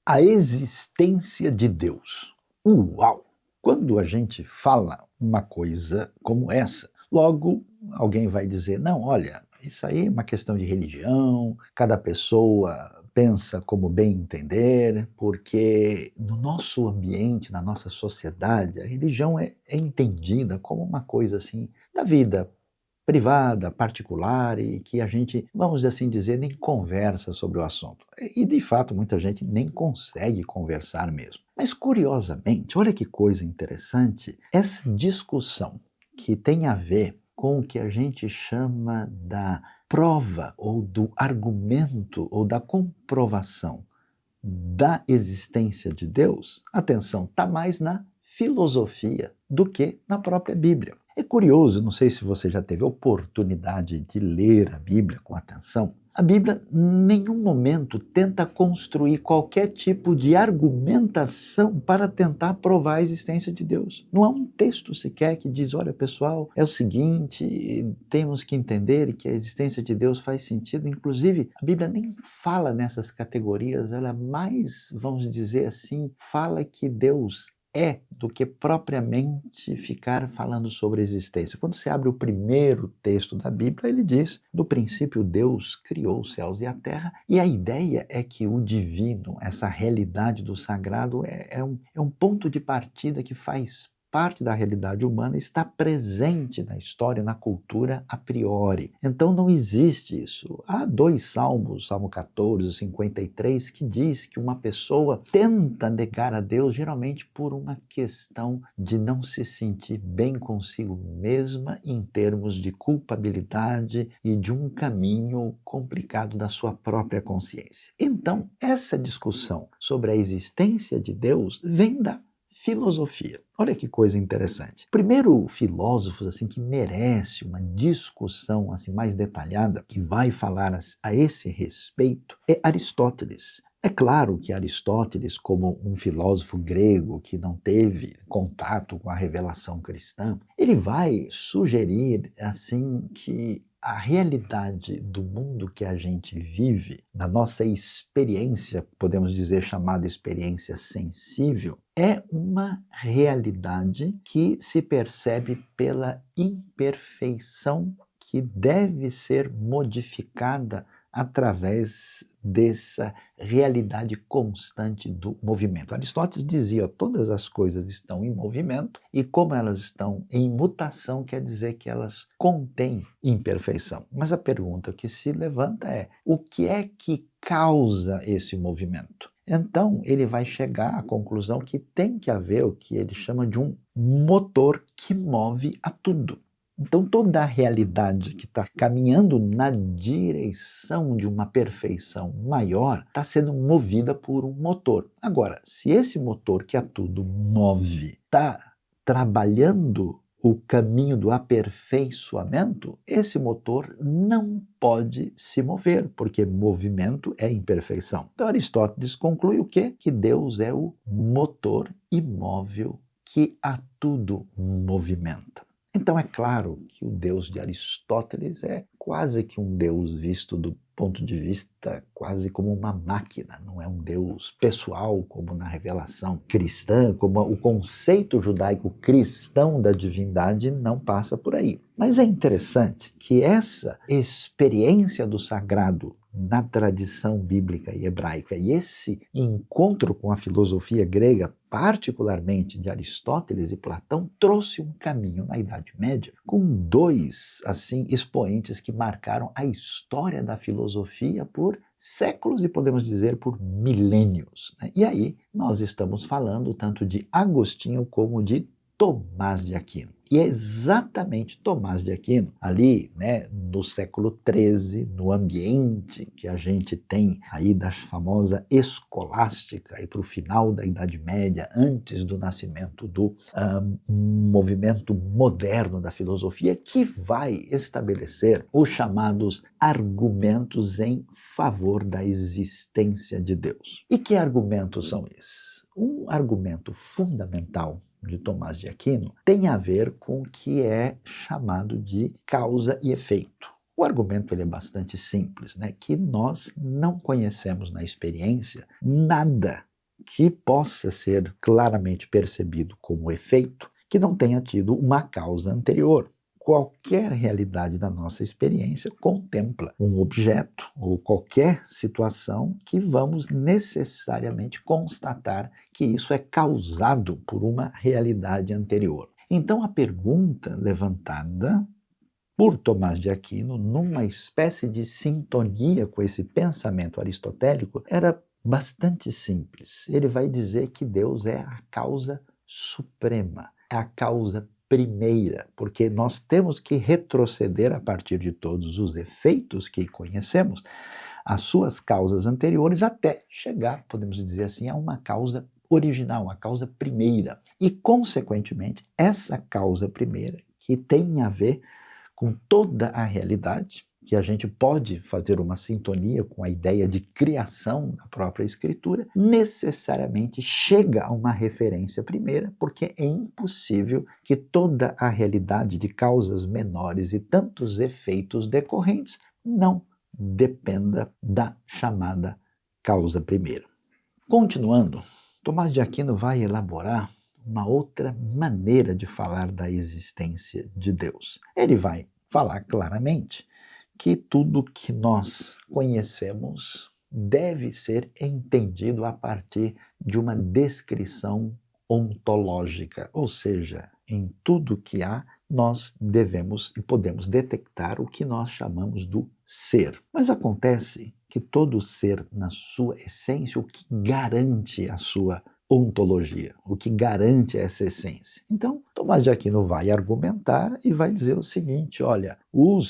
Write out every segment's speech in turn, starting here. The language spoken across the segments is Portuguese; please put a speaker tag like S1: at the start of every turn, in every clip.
S1: A existência de Deus. Uau! Quando a gente fala uma coisa como essa, logo alguém vai dizer, não, olha, isso aí é uma questão de religião, cada pessoa pensa como bem entender, porque no nosso ambiente, na nossa sociedade, a religião é entendida como uma coisa assim da vida privada, particular, e que a gente, vamos assim dizer, nem conversa sobre o assunto. E de fato muita gente nem consegue conversar mesmo. Mas curiosamente, olha que coisa interessante, essa discussão que tem a ver com o que a gente chama da prova ou do argumento ou da comprovação da existência de Deus, atenção, está mais na filosofia do que na própria Bíblia. É curioso, não sei se você já teve oportunidade de ler a Bíblia com atenção. A Bíblia em nenhum momento tenta construir qualquer tipo de argumentação para tentar provar a existência de Deus. Não há um texto sequer que diz, olha pessoal, é o seguinte, temos que entender que a existência de Deus faz sentido. Inclusive, a Bíblia nem fala nessas categorias, ela mais, vamos dizer assim, fala que Deus é do que propriamente ficar falando sobre a existência. Quando você abre o primeiro texto da Bíblia, ele diz, no princípio Deus criou os céus e a terra, e a ideia é que o divino, essa realidade do sagrado, é um ponto de partida que faz parte da realidade humana, está presente na história, na cultura a priori. Então não existe isso. Há dois salmos, Salmo 14, 53, que diz que uma pessoa tenta negar a Deus geralmente por uma questão de não se sentir bem consigo mesma em termos de culpabilidade e de um caminho complicado da sua própria consciência. Então, essa discussão sobre a existência de Deus vem da filosofia. Olha que coisa interessante. O primeiro filósofo assim, que merece uma discussão assim, mais detalhada, que vai falar a esse respeito, é Aristóteles. É claro que Aristóteles, como um filósofo grego que não teve contato com a revelação cristã, ele vai sugerir assim que a realidade do mundo que a gente vive, na nossa experiência, podemos dizer chamada experiência sensível, é uma realidade que se percebe pela imperfeição que deve ser modificada através dessa realidade constante do movimento. Aristóteles dizia, todas as coisas estão em movimento e como elas estão em mutação, quer dizer que elas contêm imperfeição. Mas a pergunta que se levanta é, o que é que causa esse movimento? Então, ele vai chegar à conclusão que tem que haver o que ele chama de um motor que move a tudo. Então, toda a realidade que está caminhando na direção de uma perfeição maior está sendo movida por um motor. Agora, se esse motor que a tudo move está trabalhando o caminho do aperfeiçoamento, esse motor não pode se mover, porque movimento é imperfeição. Então, Aristóteles conclui o quê? Que Deus é o motor imóvel que a tudo movimenta. Então é claro que o Deus de Aristóteles é quase que um Deus visto do ponto de vista quase como uma máquina, não é um Deus pessoal como na revelação cristã, como o conceito judaico cristão da divindade não passa por aí. Mas é interessante que essa experiência do sagrado na tradição bíblica e hebraica, e esse encontro com a filosofia grega, particularmente de Aristóteles e Platão, trouxe um caminho na Idade Média com dois assim expoentes que marcaram a história da filosofia por séculos e podemos dizer por milênios. E aí nós estamos falando tanto de Agostinho como de Tomás de Aquino. E é exatamente Tomás de Aquino, ali no século XIII, no ambiente que a gente tem aí da famosa escolástica e para o final da Idade Média, antes do nascimento do movimento moderno da filosofia, que vai estabelecer os chamados argumentos em favor da existência de Deus. E que argumentos são esses? Um argumento fundamental de Tomás de Aquino tem a ver com o que é chamado de causa e efeito. O argumento ele é bastante simples, que nós não conhecemos na experiência nada que possa ser claramente percebido como efeito que não tenha tido uma causa anterior. Qualquer realidade da nossa experiência contempla um objeto ou qualquer situação que vamos necessariamente constatar que isso é causado por uma realidade anterior. Então, a pergunta levantada por Tomás de Aquino, numa espécie de sintonia com esse pensamento aristotélico, era bastante simples. Ele vai dizer que Deus é a causa suprema, é a causa primeira, porque nós temos que retroceder a partir de todos os efeitos que conhecemos, as suas causas anteriores, até chegar, podemos dizer assim, a uma causa original, a causa primeira. E, consequentemente, essa causa primeira, que tem a ver com toda a realidade, que a gente pode fazer uma sintonia com a ideia de criação da própria Escritura, necessariamente chega a uma referência primeira, porque é impossível que toda a realidade de causas menores e tantos efeitos decorrentes não dependa da chamada causa primeira. Continuando, Tomás de Aquino vai elaborar uma outra maneira de falar da existência de Deus. Ele vai falar claramente que tudo que nós conhecemos deve ser entendido a partir de uma descrição ontológica, ou seja, em tudo que há, nós devemos e podemos detectar o que nós chamamos do ser. Mas acontece que todo ser, na sua essência, o que garante a sua ontologia, o que garante essa essência. Então, Tomás de Aquino vai argumentar e vai dizer o seguinte: olha, os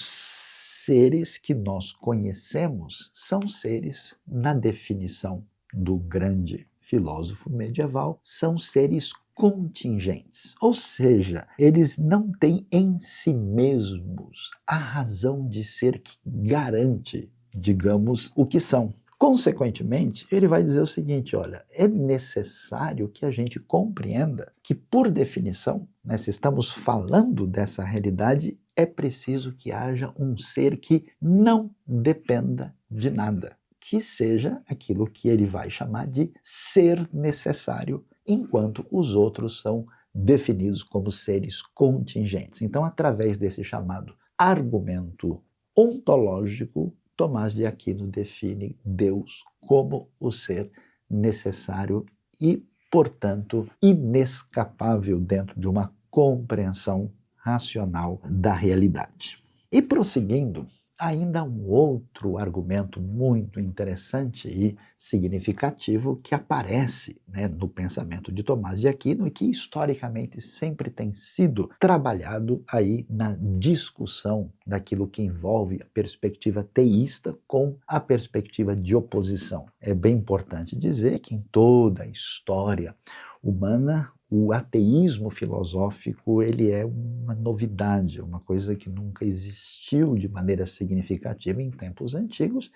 S1: seres que nós conhecemos são seres, na definição do grande filósofo medieval, são seres contingentes, ou seja, eles não têm em si mesmos a razão de ser que garante, digamos, o que são. Consequentemente, ele vai dizer o seguinte: olha, é necessário que a gente compreenda que, por definição, né, se estamos falando dessa realidade, é preciso que haja um ser que não dependa de nada, que seja aquilo que ele vai chamar de ser necessário, enquanto os outros são definidos como seres contingentes. Então, através desse chamado argumento ontológico, Tomás de Aquino define Deus como o ser necessário e, portanto, inescapável dentro de uma compreensão racional da realidade. E prosseguindo, ainda há um outro argumento muito interessante e significativo que aparece, né, no pensamento de Tomás de Aquino e que historicamente sempre tem sido trabalhado aí na discussão daquilo que envolve a perspectiva teísta com a perspectiva de oposição. É bem importante dizer que em toda a história humana, o ateísmo filosófico ele é uma novidade, uma coisa que nunca existiu de maneira significativa em tempos antigos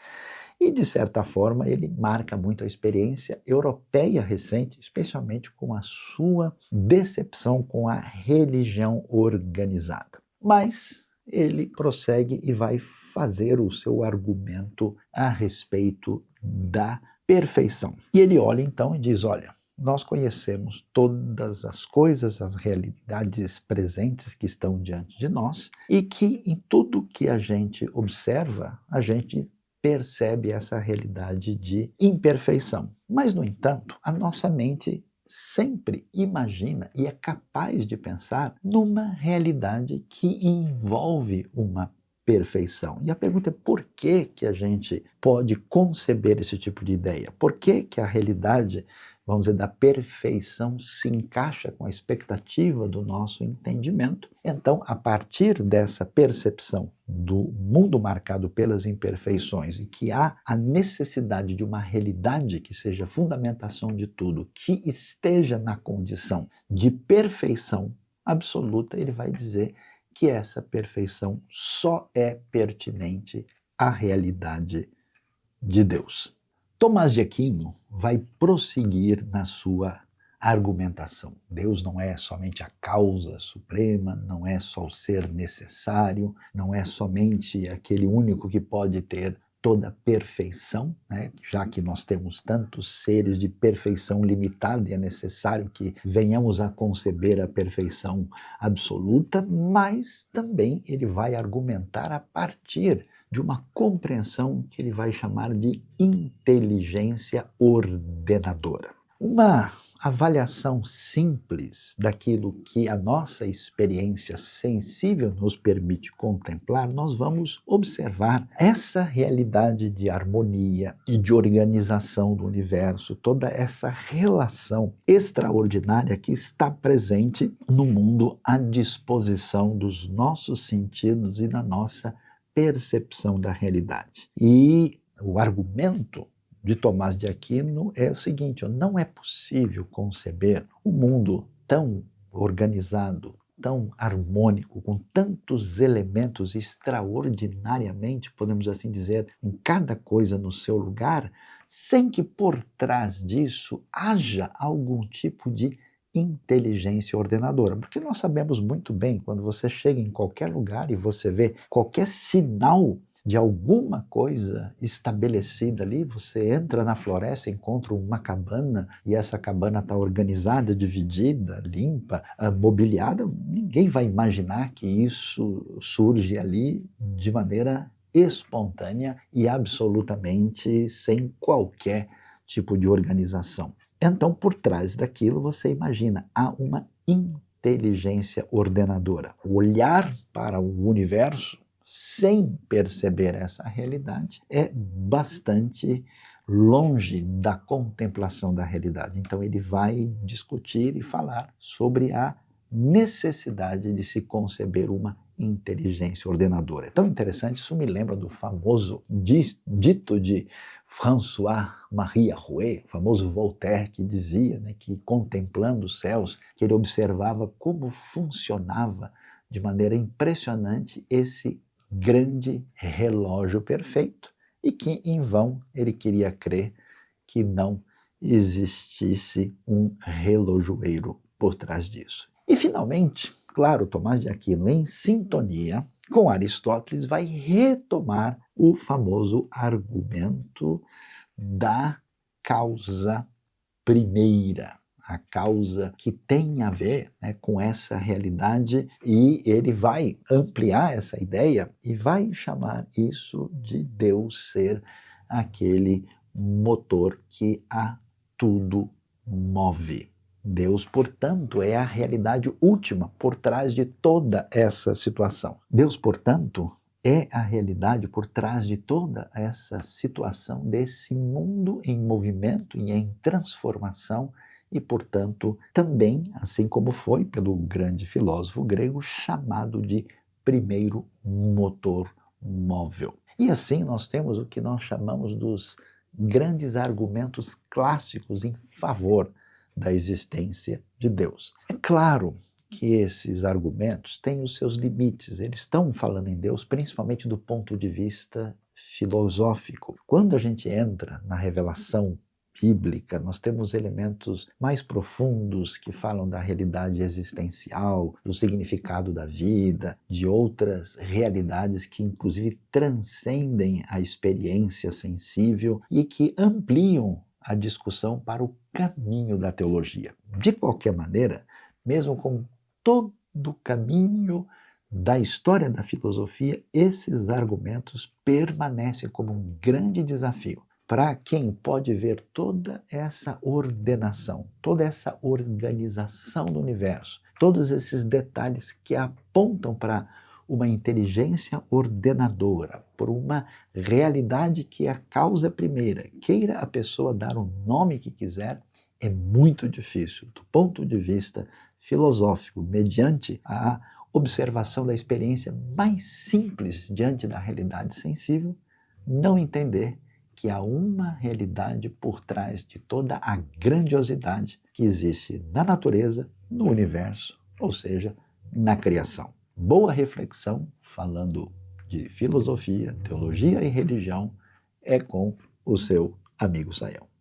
S1: e, de certa forma, ele marca muito a experiência europeia recente, especialmente com a sua decepção com a religião organizada. Mas ele prossegue e vai fazer o seu argumento a respeito da perfeição. E ele olha então e diz: olha, nós conhecemos todas as coisas, as realidades presentes que estão diante de nós e que em tudo que a gente observa, a gente percebe essa realidade de imperfeição. Mas, no entanto, a nossa mente sempre imagina e é capaz de pensar numa realidade que envolve uma perfeição. E a pergunta é: por que que a gente pode conceber esse tipo de ideia? Por que que a realidade, vamos dizer, da perfeição se encaixa com a expectativa do nosso entendimento? Então, a partir dessa percepção do mundo marcado pelas imperfeições e que há a necessidade de uma realidade que seja fundamentação de tudo, que esteja na condição de perfeição absoluta, ele vai dizer que essa perfeição só é pertinente à realidade de Deus. Tomás de Aquino vai prosseguir na sua argumentação. Deus não é somente a causa suprema, não é só o ser necessário, não é somente aquele único que pode ter toda perfeição, né? Já que nós temos tantos seres de perfeição limitada e é necessário que venhamos a conceber a perfeição absoluta, mas também ele vai argumentar a partir de uma compreensão que ele vai chamar de inteligência ordenadora. Uma avaliação simples daquilo que a nossa experiência sensível nos permite contemplar, nós vamos observar essa realidade de harmonia e de organização do universo, toda essa relação extraordinária que está presente no mundo à disposição dos nossos sentidos e da nossa percepção da realidade. E o argumento de Tomás de Aquino é o seguinte: não é possível conceber um mundo tão organizado, tão harmônico, com tantos elementos extraordinariamente, podemos assim dizer, em cada coisa no seu lugar, sem que por trás disso haja algum tipo de inteligência ordenadora. Porque nós sabemos muito bem, quando você chega em qualquer lugar e você vê qualquer sinal de alguma coisa estabelecida ali, você entra na floresta, encontra uma cabana e essa cabana está organizada, dividida, limpa, mobiliada, ninguém vai imaginar que isso surge ali de maneira espontânea e absolutamente sem qualquer tipo de organização. Então, por trás daquilo, você imagina, há uma inteligência ordenadora. O olhar para o universo sem perceber essa realidade é bastante longe da contemplação da realidade. Então ele vai discutir e falar sobre a necessidade de se conceber uma inteligência ordenadora. É tão interessante, isso me lembra do famoso dito de François-Marie Arouet, o famoso Voltaire, que dizia, né, que contemplando os céus, que ele observava como funcionava de maneira impressionante esse grande relógio perfeito e que em vão ele queria crer que não existisse um relojoeiro por trás disso. E finalmente, claro, Tomás de Aquino, em sintonia com Aristóteles, vai retomar o famoso argumento da causa primeira, a causa que tem a ver, né, com essa realidade, e ele vai ampliar essa ideia e vai chamar isso de Deus ser aquele motor que a tudo move. Deus, portanto, é a realidade última por trás de toda essa situação. Deus, portanto, é a realidade por trás de toda essa situação desse mundo em movimento e em transformação e, portanto, também, assim como foi pelo grande filósofo grego, chamado de primeiro motor móvel. E assim nós temos o que nós chamamos dos grandes argumentos clássicos em favor da existência de Deus. É claro que esses argumentos têm os seus limites, eles estão falando em Deus principalmente do ponto de vista filosófico. Quando a gente entra na revelação bíblica, nós temos elementos mais profundos que falam da realidade existencial, do significado da vida, de outras realidades que inclusive transcendem a experiência sensível e que ampliam a discussão para o caminho da teologia. De qualquer maneira, mesmo com todo o caminho da história da filosofia, esses argumentos permanecem como um grande desafio para quem pode ver toda essa ordenação, toda essa organização do universo, todos esses detalhes que apontam para uma inteligência ordenadora, por uma realidade que é a causa primeira. Queira a pessoa dar o nome que quiser, é muito difícil, do ponto de vista filosófico, mediante a observação da experiência mais simples diante da realidade sensível, não entender que há uma realidade por trás de toda a grandiosidade que existe na natureza, no universo, ou seja, na criação. Boa reflexão, falando de filosofia, teologia e religião, é com o seu amigo Sayão.